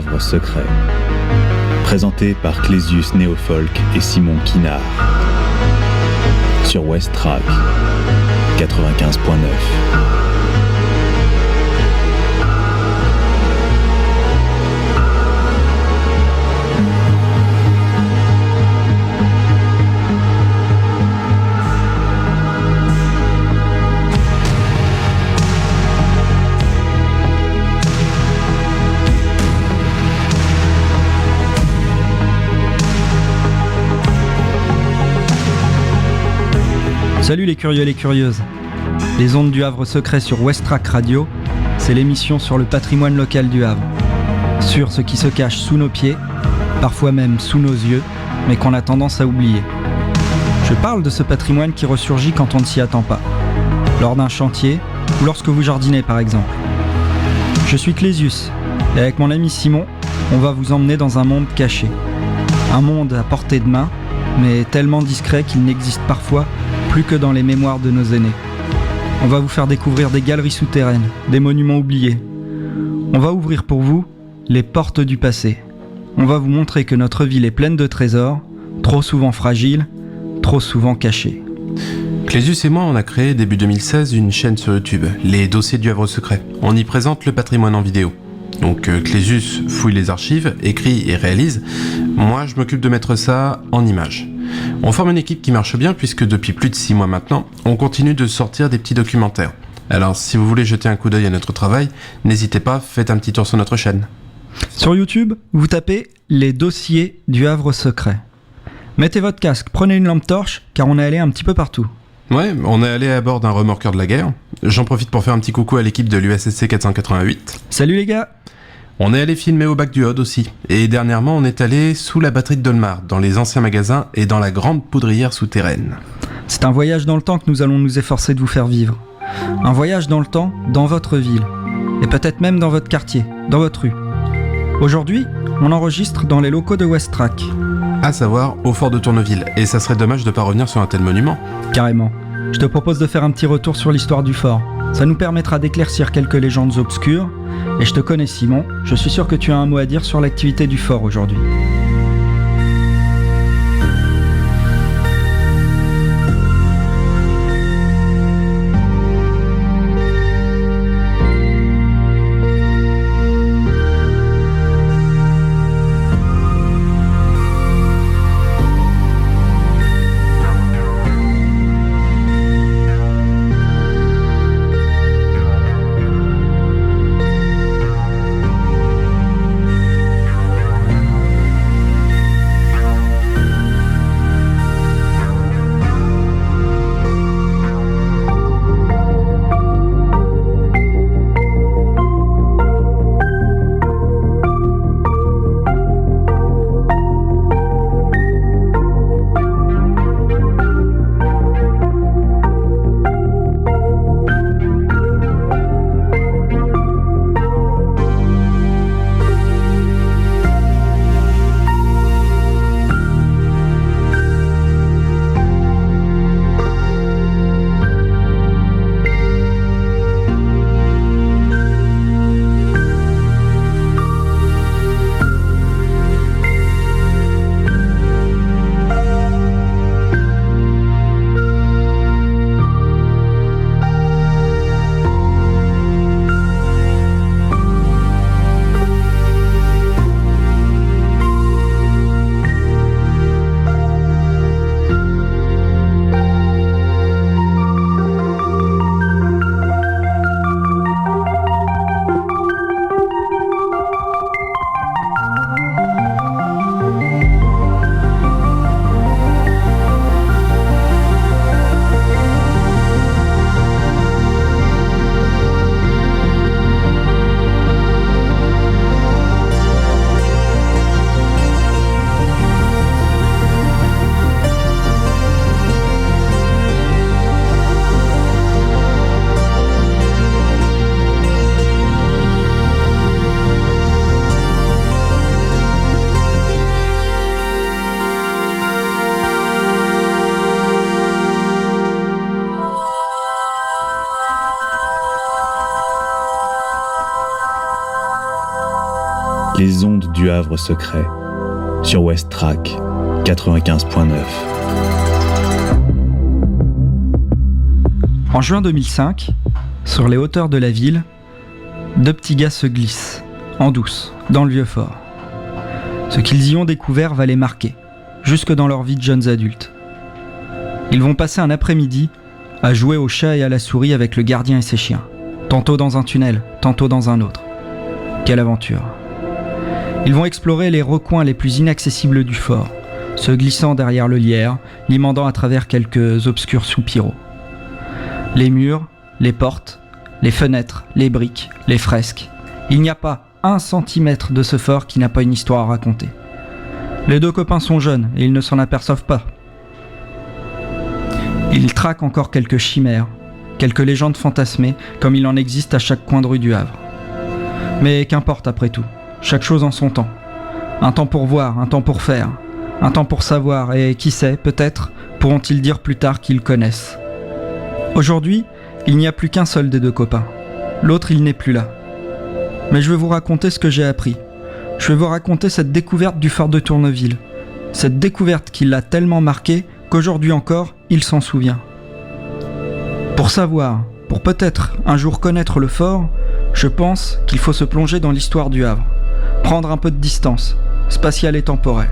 Havre secret. Présenté par Clésius Néofolk et Simon Quinard. Sur West Track 95.9. Salut les curieux et les curieuses. Les ondes du Havre secret sur West Track Radio, c'est l'émission sur le patrimoine local du Havre. Sur ce qui se cache sous nos pieds, parfois même sous nos yeux, mais qu'on a tendance à oublier. Je parle de ce patrimoine qui ressurgit quand on ne s'y attend pas. Lors d'un chantier, ou lorsque vous jardinez par exemple. Je suis Clésius, et avec mon ami Simon, on va vous emmener dans un monde caché. Un monde à portée de main, mais tellement discret qu'il n'existe parfois plus que dans les mémoires de nos aînés. On va vous faire découvrir des galeries souterraines, des monuments oubliés. On va ouvrir pour vous les portes du passé. On va vous montrer que notre ville est pleine de trésors, trop souvent fragiles, trop souvent cachés. Clésius et moi, on a créé début 2016 une chaîne sur YouTube, les dossiers du Havre secret. On y présente le patrimoine en vidéo. Donc Clésius fouille les archives, écrit et réalise. Moi, je m'occupe de mettre ça en images. On forme une équipe qui marche bien puisque depuis plus de 6 mois maintenant, on continue de sortir des petits documentaires. Alors si vous voulez jeter un coup d'œil à notre travail, n'hésitez pas, faites un petit tour sur notre chaîne. Sur YouTube, vous tapez les dossiers du Havre secret. Mettez votre casque, prenez une lampe torche, car on est allé un petit peu partout. Ouais, on est allé à bord d'un remorqueur de la guerre. J'en profite pour faire un petit coucou à l'équipe de l'USSC 488. Salut les gars! On est allé filmer au bac du Aude aussi. Et dernièrement, on est allé sous la batterie de Dolmar, dans les anciens magasins et dans la grande poudrière souterraine. C'est un voyage dans le temps que nous allons nous efforcer de vous faire vivre. Un voyage dans le temps, dans votre ville. Et peut-être même dans votre quartier, dans votre rue. Aujourd'hui, on enregistre dans les locaux de West Track. À savoir, au fort de Tourneville. Et ça serait dommage de pas revenir sur un tel monument. Carrément. Je te propose de faire un petit retour sur l'histoire du fort. Ça nous permettra d'éclaircir quelques légendes obscures. Et je te connais Simon, je suis sûr que tu as un mot à dire sur l'activité du fort aujourd'hui. Les ondes du Havre secret sur West Track 95.9. En juin 2005, sur les hauteurs de la ville, deux petits gars se glissent, en douce, dans le vieux fort. Ce qu'ils y ont découvert va les marquer, jusque dans leur vie de jeunes adultes. Ils vont passer un après-midi à jouer au chat et à la souris avec le gardien et ses chiens, tantôt dans un tunnel, tantôt dans un autre. Quelle aventure! Ils vont explorer les recoins les plus inaccessibles du fort, se glissant derrière le lierre, limandant à travers quelques obscurs soupiraux. Les murs, les portes, les fenêtres, les briques, les fresques. Il n'y a pas 1 centimètre de ce fort qui n'a pas une histoire à raconter. Les deux copains sont jeunes et ils ne s'en aperçoivent pas. Ils traquent encore quelques chimères, quelques légendes fantasmées, comme il en existe à chaque coin de rue du Havre. Mais qu'importe après tout, chaque chose en son temps. Un temps pour voir, un temps pour faire, un temps pour savoir, et qui sait, peut-être, pourront-ils dire plus tard qu'ils connaissent. Aujourd'hui, il n'y a plus qu'un seul des deux copains. L'autre, il n'est plus là. Mais je vais vous raconter ce que j'ai appris. Je vais vous raconter cette découverte du fort de Tourneville. Cette découverte qui l'a tellement marqué qu'aujourd'hui encore, il s'en souvient. Pour savoir, pour peut-être un jour connaître le fort, je pense qu'il faut se plonger dans l'histoire du Havre. Prendre un peu de distance, spatiale et temporelle.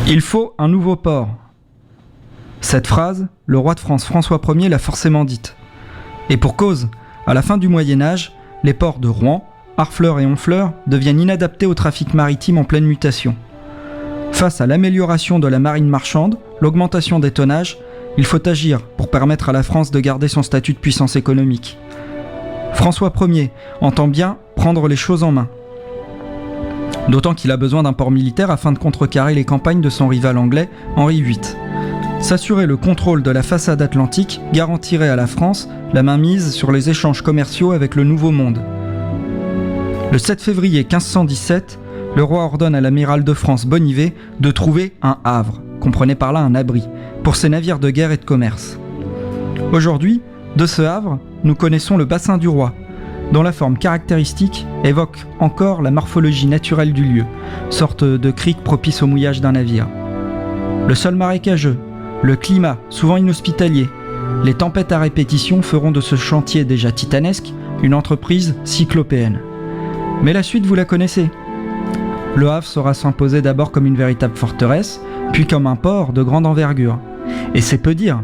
Il faut un nouveau port. Cette phrase, le roi de France François Ier l'a forcément dite. Et pour cause, à la fin du Moyen-Âge, les ports de Rouen, Harfleur et Honfleur deviennent inadaptés au trafic maritime en pleine mutation. Face à l'amélioration de la marine marchande, l'augmentation des tonnages, il faut agir pour permettre à la France de garder son statut de puissance économique. François Ier entend bien prendre les choses en main. D'autant qu'il a besoin d'un port militaire afin de contrecarrer les campagnes de son rival anglais, Henri VIII. S'assurer le contrôle de la façade atlantique garantirait à la France la mainmise sur les échanges commerciaux avec le Nouveau Monde. Le 7 février 1517, le roi ordonne à l'amiral de France Bonnivet de trouver un havre, comprenez par là un abri, pour ses navires de guerre et de commerce. Aujourd'hui, de ce havre, nous connaissons le bassin du Roi, dont la forme caractéristique évoque encore la morphologie naturelle du lieu, sorte de crique propice au mouillage d'un navire. Le sol marécageux, le climat souvent inhospitalier, les tempêtes à répétition feront de ce chantier déjà titanesque une entreprise cyclopéenne. Mais la suite, vous la connaissez. Le Havre saura s'imposer d'abord comme une véritable forteresse, puis comme un port de grande envergure. Et c'est peu dire.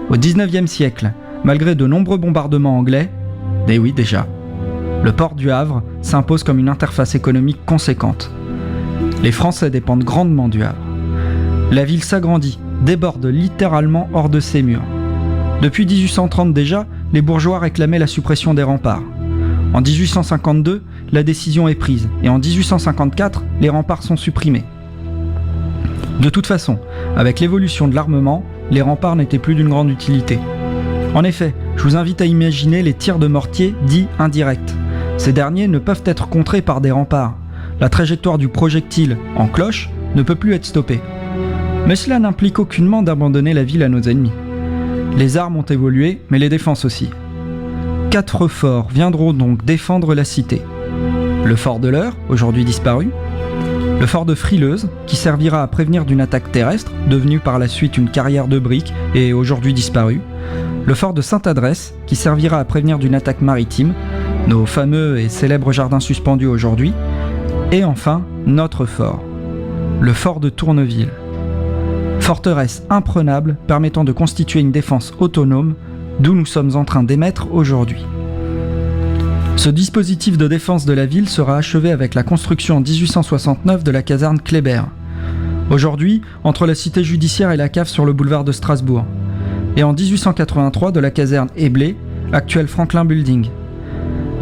Au XIXe siècle, malgré de nombreux bombardements anglais, oui déjà, le port du Havre s'impose comme une interface économique conséquente. Les Français dépendent grandement du Havre. La ville s'agrandit, déborde littéralement hors de ses murs. Depuis 1830 déjà, les bourgeois réclamaient la suppression des remparts. En 1852, la décision est prise, et en 1854, les remparts sont supprimés. De toute façon, avec l'évolution de l'armement, les remparts n'étaient plus d'une grande utilité. En effet, je vous invite à imaginer les tirs de mortier dits indirects. Ces derniers ne peuvent être contrés par des remparts. La trajectoire du projectile, en cloche, ne peut plus être stoppée. Mais cela n'implique aucunement d'abandonner la ville à nos ennemis. Les armes ont évolué, mais les défenses aussi. 4 forts viendront donc défendre la cité. Le fort de l'Eure, aujourd'hui disparu. Le fort de Frileuse, qui servira à prévenir d'une attaque terrestre, devenue par la suite une carrière de briques et aujourd'hui disparue. Le fort de Sainte-Adresse, qui servira à prévenir d'une attaque maritime, nos fameux et célèbres jardins suspendus aujourd'hui, et enfin notre fort, le fort de Tourneville. Forteresse imprenable permettant de constituer une défense autonome, d'où nous sommes en train d'émettre aujourd'hui. Ce dispositif de défense de la ville sera achevé avec la construction en 1869 de la caserne Kléber. Aujourd'hui, entre la cité judiciaire et la cave sur le boulevard de Strasbourg. Et en 1883 de la caserne Éblé, actuelle Franklin Building.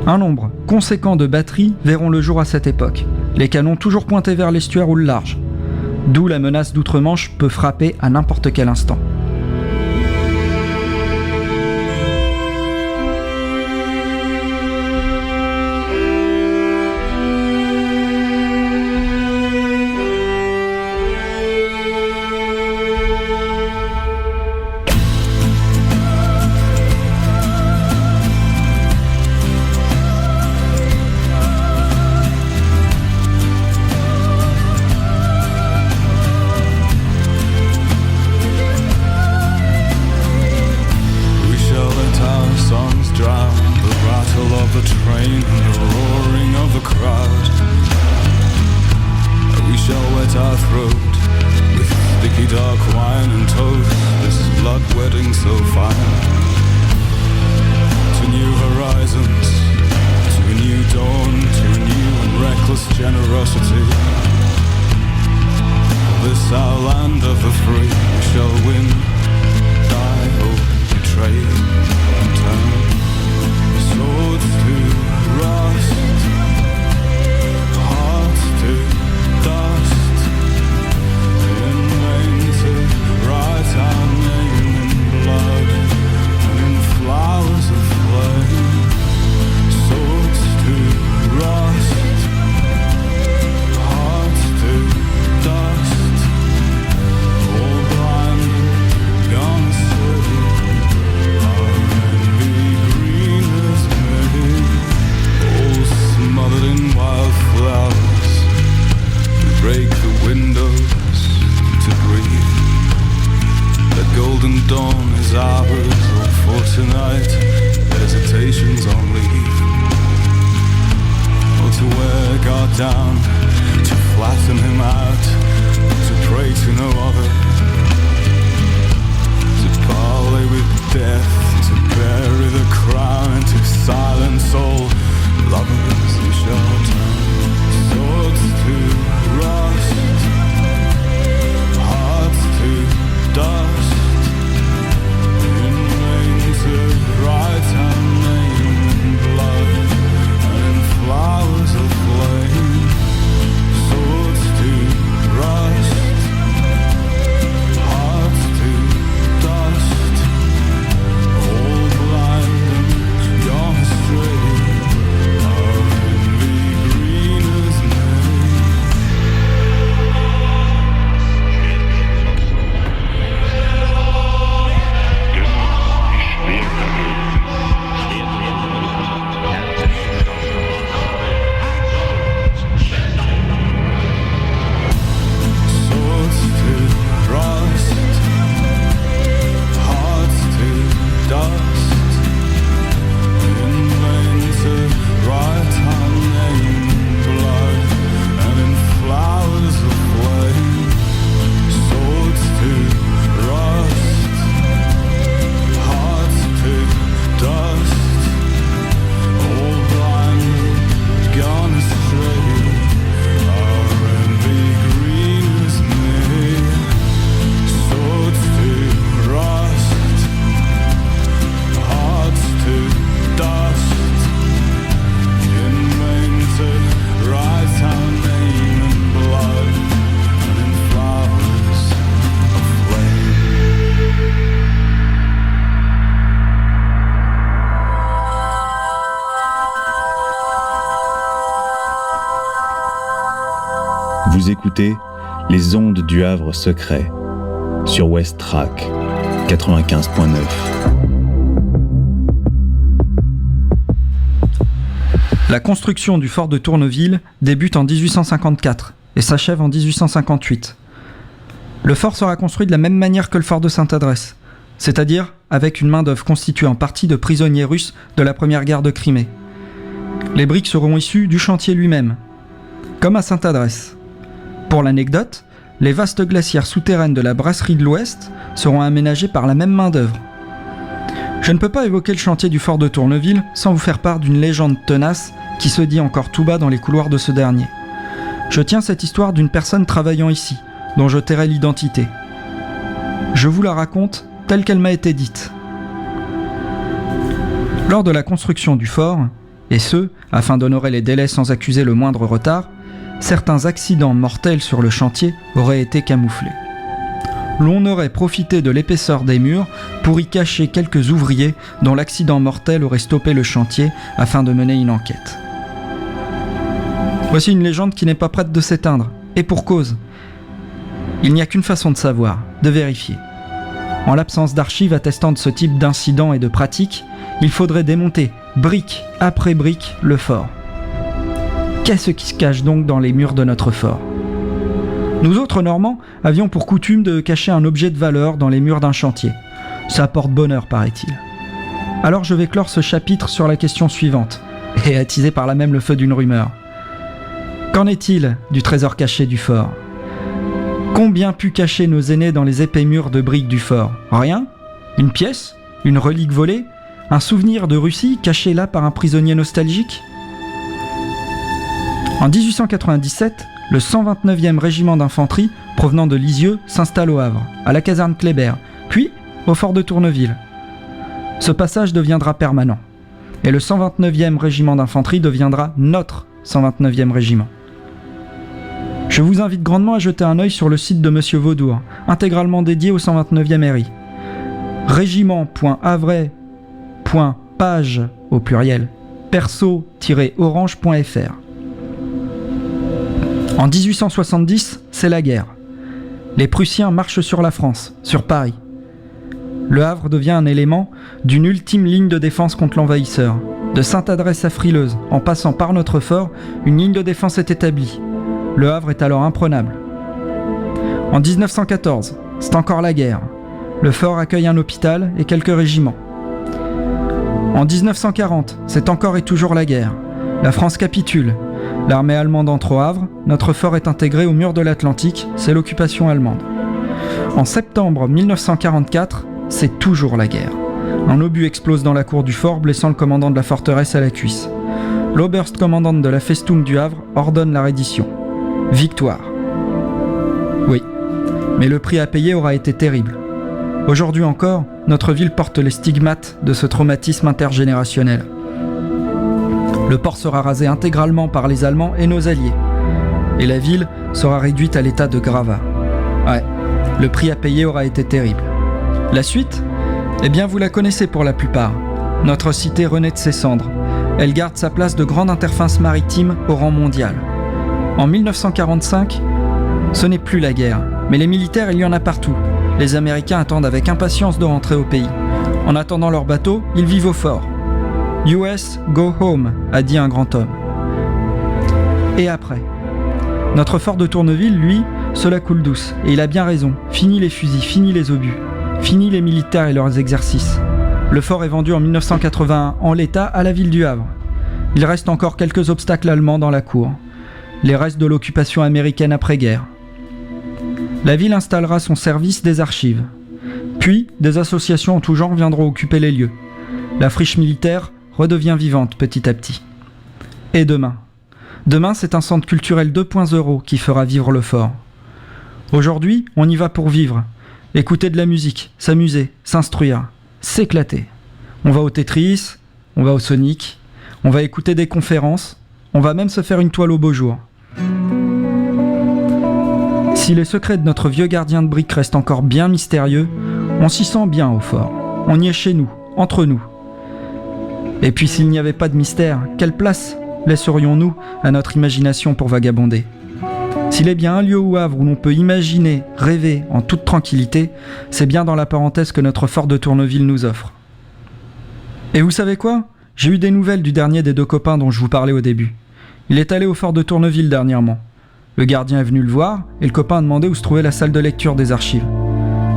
Un nombre conséquent de batteries verront le jour à cette époque, les canons toujours pointés vers l'estuaire ou le large, d'où la menace d'outre-Manche peut frapper à n'importe quel instant. Vous écoutez Les ondes du Havre secret sur West Track 95.9. La construction du fort de Tourneville débute en 1854 et s'achève en 1858. Le fort sera construit de la même manière que le fort de Sainte-Adresse, c'est-à-dire avec une main-d'œuvre constituée en partie de prisonniers russes de la première guerre de Crimée. Les briques seront issues du chantier lui-même, comme à Sainte-Adresse. Pour l'anecdote, les vastes glacières souterraines de la brasserie de l'Ouest seront aménagées par la même main-d'œuvre. Je ne peux pas évoquer le chantier du fort de Tourneville sans vous faire part d'une légende tenace qui se dit encore tout bas dans les couloirs de ce dernier. Je tiens cette histoire d'une personne travaillant ici, dont je tairai l'identité. Je vous la raconte telle qu'elle m'a été dite. Lors de la construction du fort, et ce, afin d'honorer les délais sans accuser le moindre retard, certains accidents mortels sur le chantier auraient été camouflés. L'on aurait profité de l'épaisseur des murs pour y cacher quelques ouvriers dont l'accident mortel aurait stoppé le chantier afin de mener une enquête. Voici une légende qui n'est pas prête de s'éteindre, et pour cause. Il n'y a qu'une façon de savoir, de vérifier. En l'absence d'archives attestant de ce type d'incidents et de pratiques, il faudrait démonter, brique après brique, le fort. Qu'est-ce qui se cache donc dans les murs de notre fort ? Nous autres Normands avions pour coutume de cacher un objet de valeur dans les murs d'un chantier. Ça apporte bonheur, paraît-il. Alors je vais clore ce chapitre sur la question suivante, et attiser par là même le feu d'une rumeur. Qu'en est-il du trésor caché du fort ? Combien put cacher nos aînés dans les épais murs de briques du fort ? Rien ? Une pièce ? Une relique volée ? Un souvenir de Russie caché là par un prisonnier nostalgique ? En 1897, le 129e régiment d'infanterie provenant de Lisieux s'installe au Havre, à la caserne Kléber, puis au fort de Tourneville. Ce passage deviendra permanent, et le 129e régiment d'infanterie deviendra notre 129e régiment. Je vous invite grandement à jeter un œil sur le site de Monsieur Vaudour, intégralement dédié au 129e RI. Régiment.havrais.page au pluriel, perso-orange.fr. En 1870, c'est la guerre. Les Prussiens marchent sur la France, sur Paris. Le Havre devient un élément d'une ultime ligne de défense contre l'envahisseur. De Sainte-Adresse à Frileuse, en passant par notre fort, une ligne de défense est établie. Le Havre est alors imprenable. En 1914, c'est encore la guerre. Le fort accueille un hôpital et quelques régiments. En 1940, c'est encore et toujours la guerre. La France capitule. L'armée allemande entre au Havre, notre fort est intégré au mur de l'Atlantique, c'est l'occupation allemande. En septembre 1944, c'est toujours la guerre. Un obus explose dans la cour du fort, blessant le commandant de la forteresse à la cuisse. L'Oberstkommandant de la Festung du Havre ordonne la reddition. Victoire. Oui, mais le prix à payer aura été terrible. Aujourd'hui encore, notre ville porte les stigmates de ce traumatisme intergénérationnel. Le port sera rasé intégralement par les Allemands et nos alliés. Et la ville sera réduite à l'état de gravat. Ouais, le prix à payer aura été terrible. La suite ? Eh bien, vous la connaissez pour la plupart. Notre cité renaît de ses cendres. Elle garde sa place de grande interface maritime au rang mondial. En 1945, ce n'est plus la guerre, mais les militaires, il y en a partout. Les Américains attendent avec impatience de rentrer au pays. En attendant leur bateau, ils vivent au fort. US, go home, a dit un grand homme. Et après ? Notre fort de Tourneville, lui, cela coule douce, et il a bien raison. Fini les fusils, fini les obus, fini les militaires et leurs exercices. Le fort est vendu en 1981 en l'état à la ville du Havre. Il reste encore quelques obstacles allemands dans la cour. Les restes de l'occupation américaine après-guerre. La ville installera son service des archives. Puis, des associations en tout genre viendront occuper les lieux. La friche militaire redevient vivante petit à petit. Et demain ? Demain, c'est un centre culturel 2.0 qui fera vivre le fort. Aujourd'hui, on y va pour vivre. Écouter de la musique, s'amuser, s'instruire, s'éclater. On va au Tetris, on va au Sonic, on va écouter des conférences, on va même se faire une toile au beau jour. Si les secrets de notre vieux gardien de briques restent encore bien mystérieux, on s'y sent bien au fort. On y est chez nous, entre nous. Et puis s'il n'y avait pas de mystère, quelle place laisserions-nous à notre imagination pour vagabonder ? S'il est bien un lieu au Havre où l'on peut imaginer, rêver en toute tranquillité, c'est bien dans la parenthèse que notre fort de Tourneville nous offre. Et vous savez quoi ? J'ai eu des nouvelles du dernier des deux copains dont je vous parlais au début. Il est allé au fort de Tourneville dernièrement. Le gardien est venu le voir et le copain a demandé où se trouvait la salle de lecture des archives.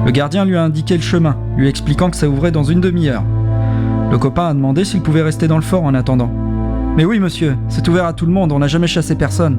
Le gardien lui a indiqué le chemin, lui expliquant que ça ouvrait dans une demi-heure. Le copain a demandé s'il pouvait rester dans le fort en attendant. « Mais oui monsieur, c'est ouvert à tout le monde, on n'a jamais chassé personne. »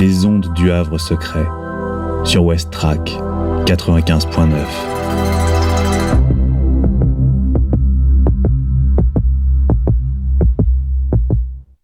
Les ondes du Havre secret sur West Track 95.9.